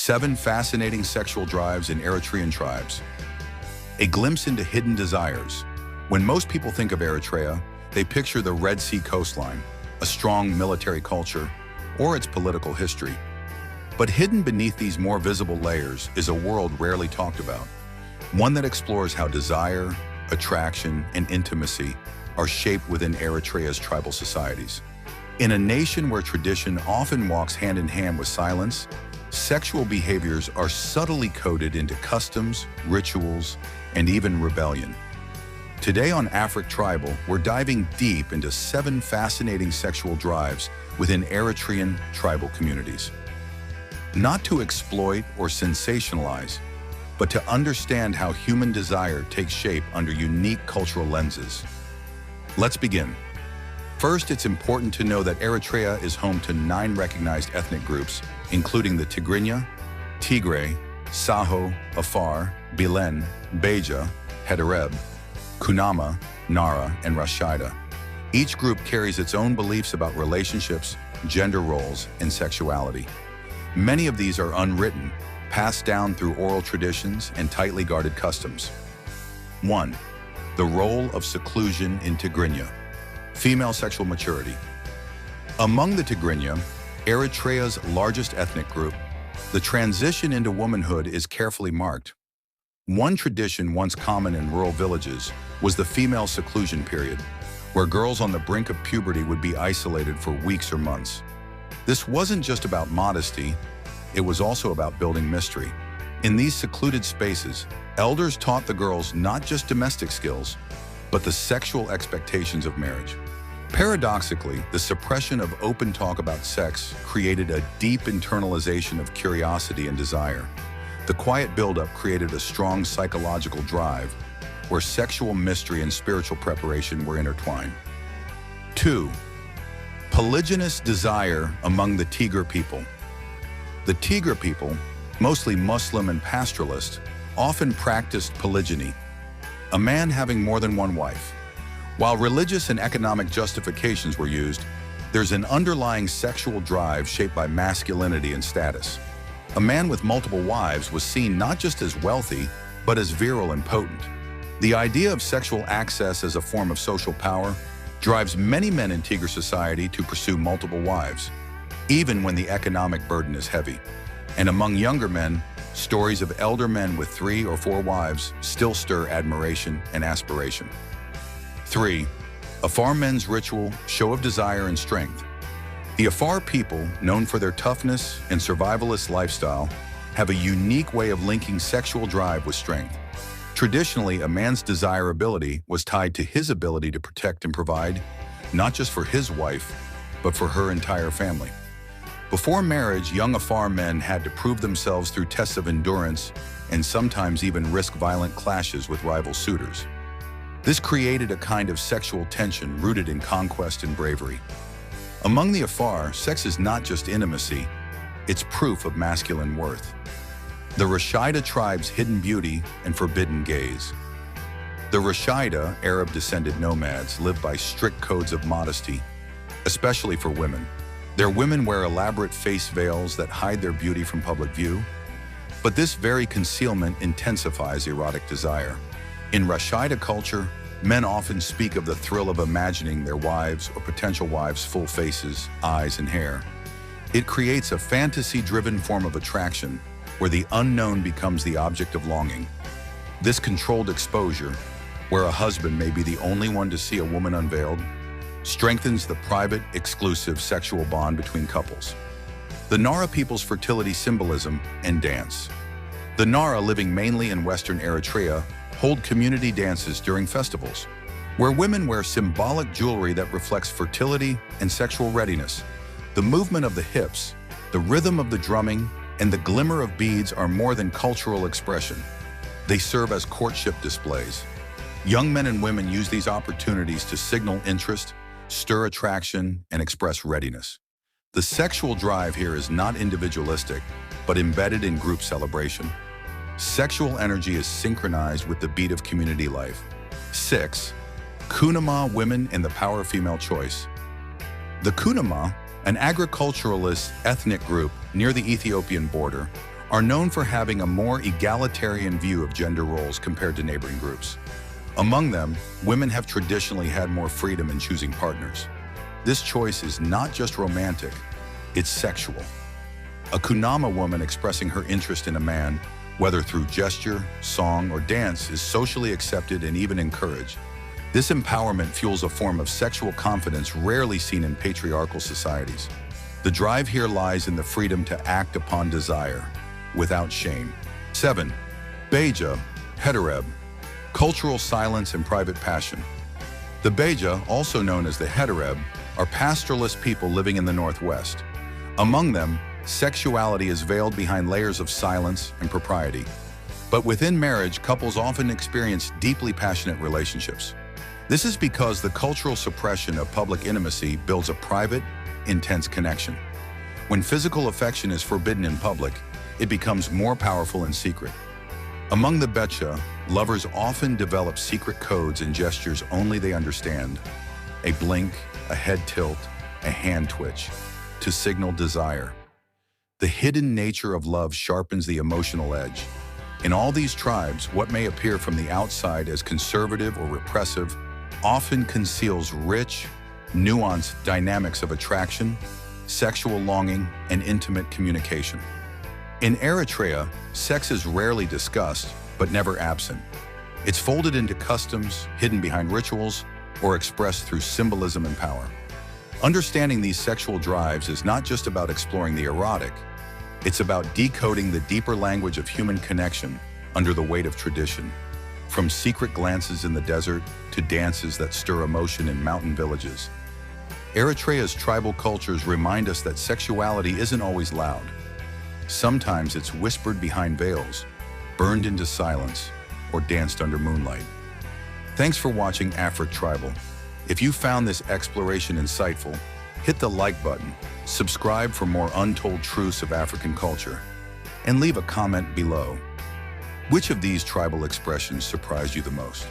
7 fascinating sexual drives in Eritrean tribes. A glimpse into hidden desires. When most people think of Eritrea, they picture the Red Sea coastline, a strong military culture, or its political history. But hidden beneath these more visible layers is a world rarely talked about, one that explores how desire, attraction, and intimacy are shaped within Eritrea's tribal societies. In a nation where tradition often walks hand in hand with silence, sexual behaviors are subtly coded into customs, rituals, and even rebellion. Today on Afar Tribal, we're diving deep into 7 fascinating sexual drives within Eritrean tribal communities. Not to exploit or sensationalize, but to understand how human desire takes shape under unique cultural lenses. Let's begin. First, it's important to know that Eritrea is home to 9 recognized ethnic groups, including the Tigrinya, Tigre, Saho, Afar, Bilen, Beja, Eritrea, Kunama, Nara, and Rashida. Each group carries its own beliefs about relationships, gender roles, and sexuality. Many of these are unwritten, passed down through oral traditions and tightly guarded customs. 1. The role of seclusion in Tigrinya. Female sexual maturity. Among the Tigrinya, Eritrea's largest ethnic group, the transition into womanhood is carefully marked. One tradition once common in rural villages was the female seclusion period, where girls on the brink of puberty would be isolated for weeks or months. This wasn't just about modesty, it was also about building mystery. In these secluded spaces, elders taught the girls not just domestic skills, but the sexual expectations of marriage. Paradoxically, the suppression of open talk about sex created a deep internalization of curiosity and desire. The quiet buildup created a strong psychological drive, where sexual mystery and spiritual preparation were intertwined. 2. Polygynous desire among the Tigre people. The Tigre people, mostly Muslim and pastoralist, often practiced polygyny, a man having more than one wife. While religious and economic justifications were used, there's an underlying sexual drive shaped by masculinity and status. A man with multiple wives was seen not just as wealthy, but as virile and potent. The idea of sexual access as a form of social power drives many men in Tigre society to pursue multiple wives, even when the economic burden is heavy. And among younger men, stories of elder men with 3 or 4 wives still stir admiration and aspiration. 3. Afar men's ritual, show of desire and strength. The Afar people, known for their toughness and survivalist lifestyle, have a unique way of linking sexual drive with strength. Traditionally, a man's desirability was tied to his ability to protect and provide, not just for his wife, but for her entire family. Before marriage, young Afar men had to prove themselves through tests of endurance and sometimes even risk violent clashes with rival suitors. This created a kind of sexual tension rooted in conquest and bravery. Among the Afar, sex is not just intimacy, it's proof of masculine worth. The Rashida tribe's hidden beauty and forbidden gaze. The Rashida, Arab-descended nomads, live by strict codes of modesty, especially for women. Their women wear elaborate face veils that hide their beauty from public view, but this very concealment intensifies erotic desire. In Rashida culture, men often speak of the thrill of imagining their wives or potential wives' full faces, eyes, and hair. It creates a fantasy-driven form of attraction where the unknown becomes the object of longing. This controlled exposure, where a husband may be the only one to see a woman unveiled, strengthens the private, exclusive sexual bond between couples. The Nara people's fertility symbolism and dance. The Nara, living mainly in Western Eritrea, hold community dances during festivals, where women wear symbolic jewelry that reflects fertility and sexual readiness. The movement of the hips, the rhythm of the drumming, and the glimmer of beads are more than cultural expression. They serve as courtship displays. Young men and women use these opportunities to signal interest, stir attraction, and express readiness. The sexual drive here is not individualistic, but embedded in group celebration. Sexual energy is synchronized with the beat of community life. 6. Kunama women and the power of female choice. The Kunama, an agriculturalist ethnic group near the Ethiopian border, are known for having a more egalitarian view of gender roles compared to neighboring groups. Among them, women have traditionally had more freedom in choosing partners. This choice is not just romantic, it's sexual. A Kunama woman expressing her interest in a man, whether through gesture, song, or dance, is socially accepted and even encouraged. This empowerment fuels a form of sexual confidence rarely seen in patriarchal societies. The drive here lies in the freedom to act upon desire, without shame. 7. Beja, Hetereb, cultural silence and private passion. The Beja, also known as the Hetereb, are pastoralist people living in the Northwest. Among them, sexuality is veiled behind layers of silence and propriety. But within marriage, couples often experience deeply passionate relationships. This is because the cultural suppression of public intimacy builds a private, intense connection. When physical affection is forbidden in public, it becomes more powerful in secret. Among the Beja, lovers often develop secret codes and gestures only they understand. A blink, a head tilt, a hand twitch, to signal desire. The hidden nature of love sharpens the emotional edge. In all these tribes, what may appear from the outside as conservative or repressive often conceals rich, nuanced dynamics of attraction, sexual longing, and intimate communication. In Eritrea, sex is rarely discussed, but never absent. It's folded into customs, hidden behind rituals, or expressed through symbolism and power. Understanding these sexual drives is not just about exploring the erotic, it's about decoding the deeper language of human connection under the weight of tradition. From secret glances in the desert to dances that stir emotion in mountain villages. Eritrea's tribal cultures remind us that sexuality isn't always loud. Sometimes it's whispered behind veils, burned into silence, or danced under moonlight. Thanks for watching Afar Tribal. If you found this exploration insightful, hit the like button, subscribe for more untold truths of African culture, and leave a comment below. Which of these tribal expressions surprised you the most?